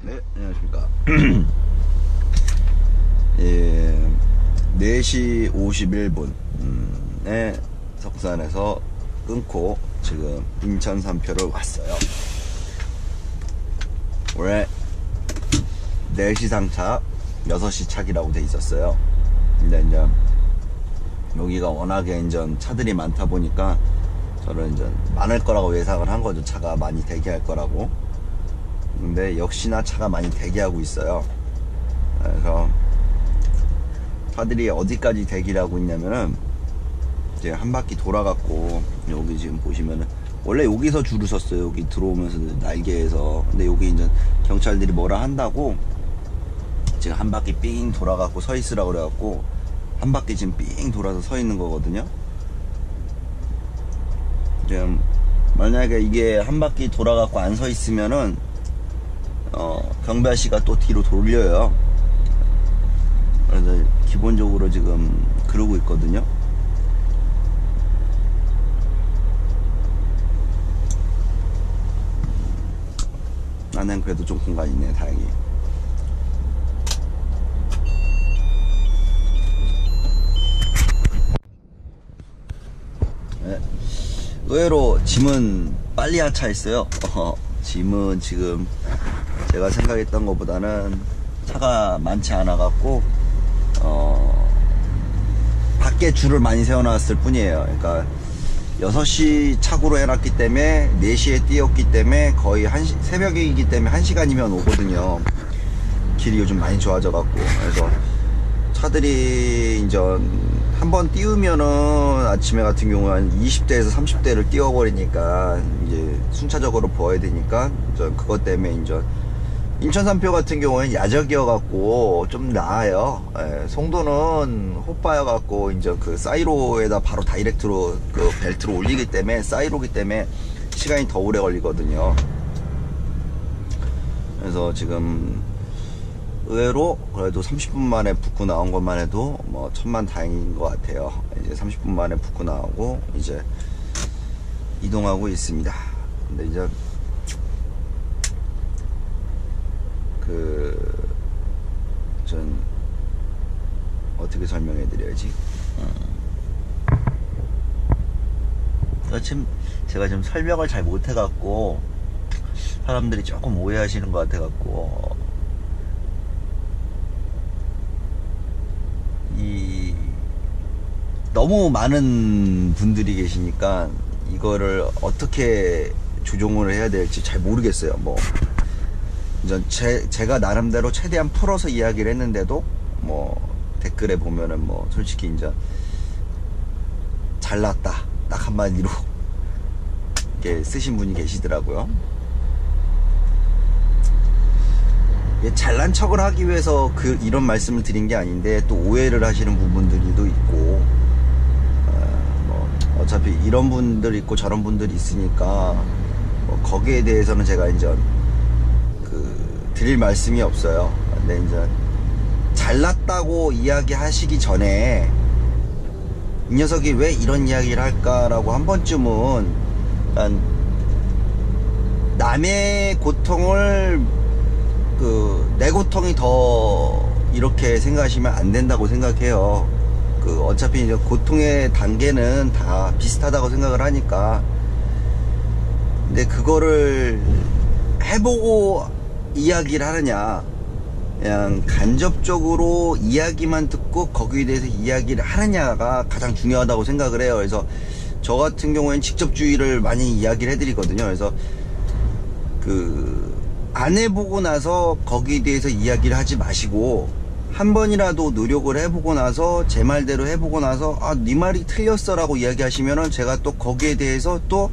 네, 안녕하십니까. 예, 4시 51분에 석산에서 끊고 지금 인천 산표를 왔어요. 원래 4시 상차, 6시 차기라고 돼 있었어요. 근데 이제 여기가 워낙에 이제 차들이 많다 보니까 저는 이제 많을 거라고 예상을 한 거죠. 차가 많이 대기할 거라고. 근데 역시나 차가 많이 대기하고 있어요. 그래서 차들이 어디까지 대기를 하고 있냐면은 이제 한 바퀴 돌아갔고, 여기 지금 보시면은 원래 여기서 줄을 섰어요. 여기 들어오면서 날개에서. 근데 여기 이제 경찰들이 뭐라 한다고 지금 한 바퀴 삥 돌아갖고 서 있으라고 그래갖고 한 바퀴 지금 삥 돌아서 서 있는 거거든요. 지금 만약에 이게 한 바퀴 돌아갖고 안 서 있으면은 경비 아저씨가 또 뒤로 돌려요. 그래서 기본적으로 지금 그러고 있거든요. 나는 그래도 좀 공간이 있네, 다행히. 네. 의외로 짐은 빨리 하차했어요. 짐은 지금 제가 생각했던 것보다는 차가 많지 않아 갖고 밖에 줄을 많이 세워놨을 뿐이에요. 그러니까 6시 착오로 해놨기 때문에 4시에 띄었기 때문에 거의 새벽이기 때문에 1시간이면 오거든요. 길이 요즘 많이 좋아져 갖고. 그래서 차들이 이제 한번 띄우면은 아침에 같은 경우는 한 20대에서 30대를 띄워버리니까 이제 순차적으로 부어야 되니까 그것 때문에 이제 인천 산표 같은 경우에는 야적이어 갖고 좀 나아요. 예, 송도는 호빠여 갖고 이제 그 사이로에다 바로 다이렉트로 그 벨트로 올리기 때문에 사이로기 때문에 시간이 더 오래 걸리거든요. 그래서 지금 의외로 그래도 30분 만에 붙고 나온 것만 해도 뭐 천만다행인 것 같아요. 이제 30분 만에 붙고 나오고 이제 이동하고 있습니다. 근데 이제 전 어떻게 설명해 드려야지. 지금 제가 지금 설명을 잘 못해 갖고 사람들이 조금 오해하시는 것 같아 갖고 너무 많은 분들이 계시니까 이거를 어떻게 조종을 해야 될지 잘 모르겠어요. 뭐 제가 나름대로 최대한 풀어서 이야기를 했는데도 뭐 댓글에 보면은 뭐 솔직히 이제 잘났다 딱 한마디로 이렇게 쓰신 분이 계시더라고요. 잘난 척을 하기 위해서 이런 말씀을 드린 게 아닌데 또 오해를 하시는 부분들도 있고, 뭐 어차피 이런 분들 있고 저런 분들이 있으니까 뭐 거기에 대해서는 제가 이제 드릴 말씀이 없어요. 근데 이제 잘났다고 이야기하시기 전에 이 녀석이 왜 이런 이야기를 할까라고 한 번쯤은 남의 고통을 내 고통이 더 이렇게 생각하시면 안 된다고 생각해요. 어차피 이제 고통의 단계는 다 비슷하다고 생각을 하니까. 근데 그거를 해보고 이야기를 하느냐, 그냥 간접적으로 이야기만 듣고 거기에 대해서 이야기를 하느냐가 가장 중요하다고 생각을 해요. 그래서 저 같은 경우에는 직접주의를 많이 이야기를 해드리거든요. 그래서 안 해보고 나서 거기에 대해서 이야기를 하지 마시고 한 번이라도 노력을 해보고 나서 제 말대로 해보고 나서 네 말이 틀렸어 라고 이야기하시면은 제가 또 거기에 대해서 또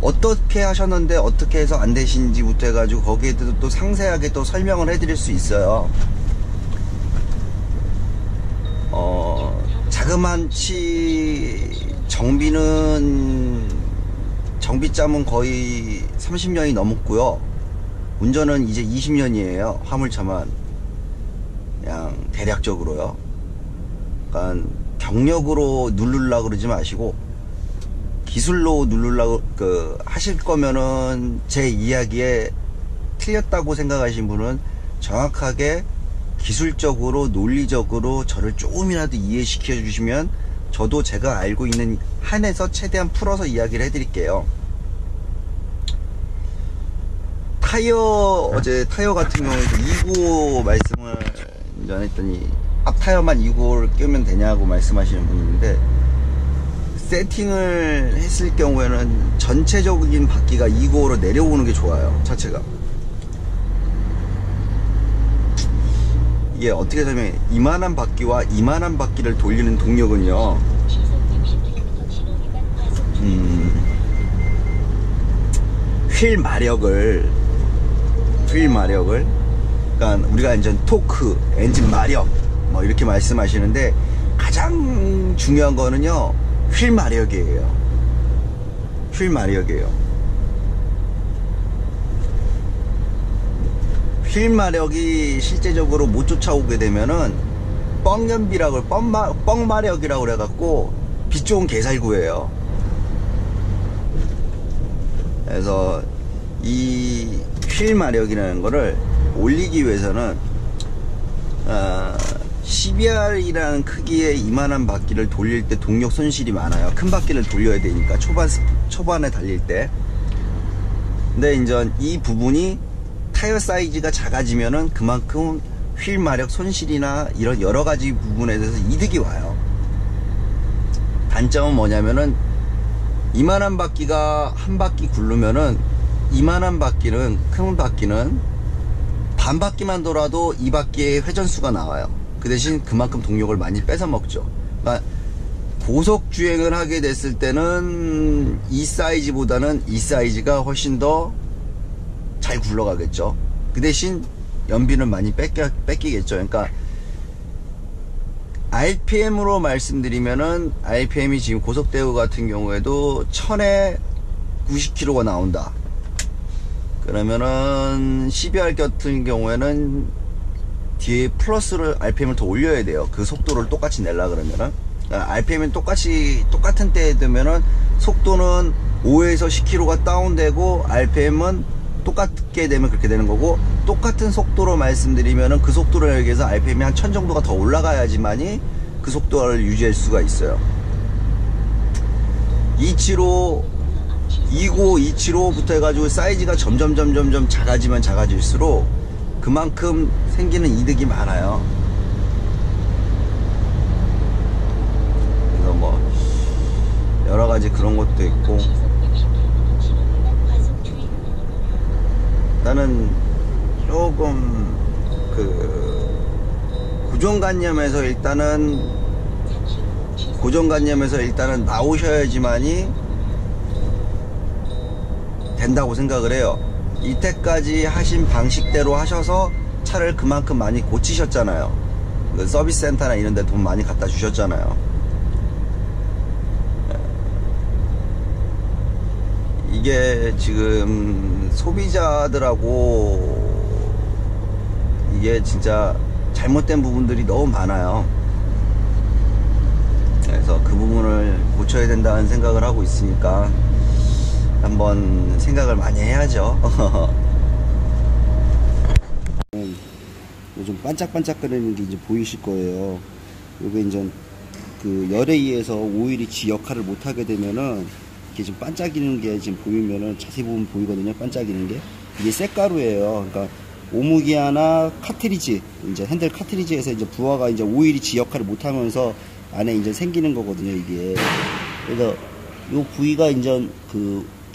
어떻게 하셨는데 어떻게 해서 안 되신지부터 해가지고 거기에 대해서 또 상세하게 또 설명을 해드릴 수 있어요. 자그만치 정비짬은 거의 30년이 넘었고요. 운전은 이제 20년이에요. 화물차만. 그냥 대략적으로요. 그러니까 경력으로 누르려고 그러지 마시고 기술로 누르려고 하실 거면은 제 이야기에 틀렸다고 생각하신 분은 정확하게 기술적으로 논리적으로 저를 조금이라도 이해시켜 주시면 저도 제가 알고 있는 한에서 최대한 풀어서 이야기를 해드릴게요. 어제 타이어 같은 경우에도 295 말씀을 전했더니 앞 타이어만 295를 끼우면 되냐고 말씀하시는 분인데, 세팅을 했을 경우에는 전체적인 바퀴가 295로 내려오는 게 좋아요. 차체가 이게 어떻게 설명해, 이만한 바퀴와 이만한 바퀴를 돌리는 동력은요, 휠 마력을 그러니까 우리가 이제 토크, 엔진 마력 뭐 이렇게 말씀하시는데, 가장 중요한 거는요 휠 마력이에요. 휠 마력이 실제적으로 못 쫓아오게 되면은 뻥마력이라고 그래갖고 빛 좋은 개살구예요. 그래서 이 휠 마력이라는 거를 올리기 위해서는 CBR이라는 크기의 이만한 바퀴를 돌릴 때 동력 손실이 많아요. 큰 바퀴를 돌려야 되니까 초반에 달릴 때. 근데 이제 이 부분이 타이어 사이즈가 작아지면은 그만큼 휠 마력 손실이나 이런 여러 가지 부분에 대해서 이득이 와요. 단점은 뭐냐면은 이만한 바퀴가 한 바퀴 굴르면은 이만한 바퀴는, 큰 바퀴는 반 바퀴만 돌아도 이 바퀴의 회전수가 나와요. 그 대신 그만큼 동력을 많이 뺏어 먹죠. 그러니까 고속 주행을 하게 됐을 때는 이 사이즈보다는 이 사이즈가 훨씬 더 잘 굴러가겠죠. 그 대신 연비는 많이 뺏기겠죠. 그러니까 RPM으로 말씀드리면은, RPM이 지금 고속대우 같은 경우에도 1000에 90km가 나온다. 그러면은 CBR 같은 경우에는 뒤에 플러스를 RPM을 더 올려야 돼요. 그 속도를 똑같이 내려 그러면은. RPM이 똑같은 때에 되면은 속도는 5에서 10km가 다운되고 RPM은 똑같게 되면 그렇게 되는 거고, 똑같은 속도로 말씀드리면은 그 속도를 하기 위해서 RPM이 한 1000 정도가 더 올라가야지만이 그 속도를 유지할 수가 있어요. 275, 275부터 해가지고 사이즈가 점점 작아지면 작아질수록 그만큼 생기는 이득이 많아요. 그래서 뭐 여러가지 그런 것도 있고, 나는 조금 고정관념에서 일단은 나오셔야지만이 된다고 생각을 해요. 이때까지 하신 방식대로 하셔서 차를 그만큼 많이 고치셨잖아요. 그 서비스 센터나 이런 데 돈 많이 갖다 주셨잖아요. 이게 지금 소비자들하고 이게 진짜 잘못된 부분들이 너무 많아요. 그래서 그 부분을 고쳐야 된다는 생각을 하고 있으니까 한번 생각을 많이 해야죠. 좀 반짝반짝거리는 게 이제 보이실 거예요. 이게 이제 그 열에 의해서 오일이 지 역할을 못 하게 되면은 이게 지금 반짝이는 게 지금 보이면은 자세히 보면 보이거든요. 반짝이는 게. 이게 쇳가루예요. 그러니까 오무기아나 카트리지, 이제 핸들 카트리지에서 이제 부하가 이제 오일이 지 역할을 못 하면서 안에 이제 생기는 거거든요, 이게. 그래서 요 부위가 이제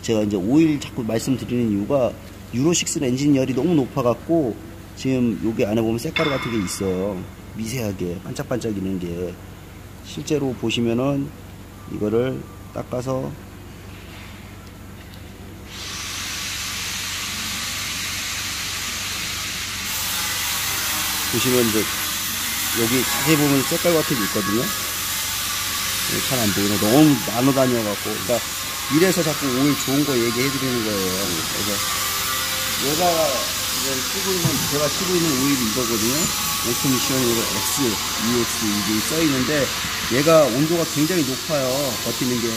제가 이제 오일 자꾸 말씀드리는 이유가 유로6 엔진 열이 너무 높아갖고 지금 여기 안에 보면 쇳가루 같은 게 있어요. 미세하게 반짝반짝이는 게. 실제로 보시면은 이거를 닦아서 보시면 이제 여기 자세히 보면 쇳가루 같은 게 있거든요. 잘 안 보이네. 너무 나눠 다녀갖고. 그러니까 이래서 자꾸 오일 좋은 거 얘기해 드리는 거예요. 그래서 얘가 제가 쓰고 있는 오일이 이거거든요. 오토미션으로 X, EX 이게 써 있는데 얘가 온도가 굉장히 높아요. 버티는 게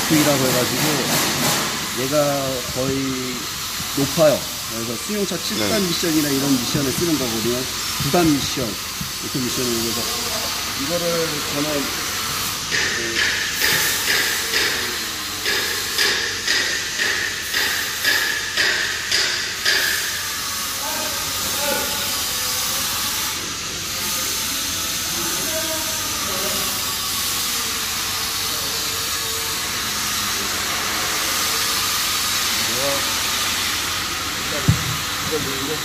F이라고 해가지고 얘가 거의 높아요. 그래서 승용차 7단 미션이나 이런 미션을 쓰는 거거든요. 9단 미션, 이렇게 미션을 그래서 이거를 저는 이거 누르고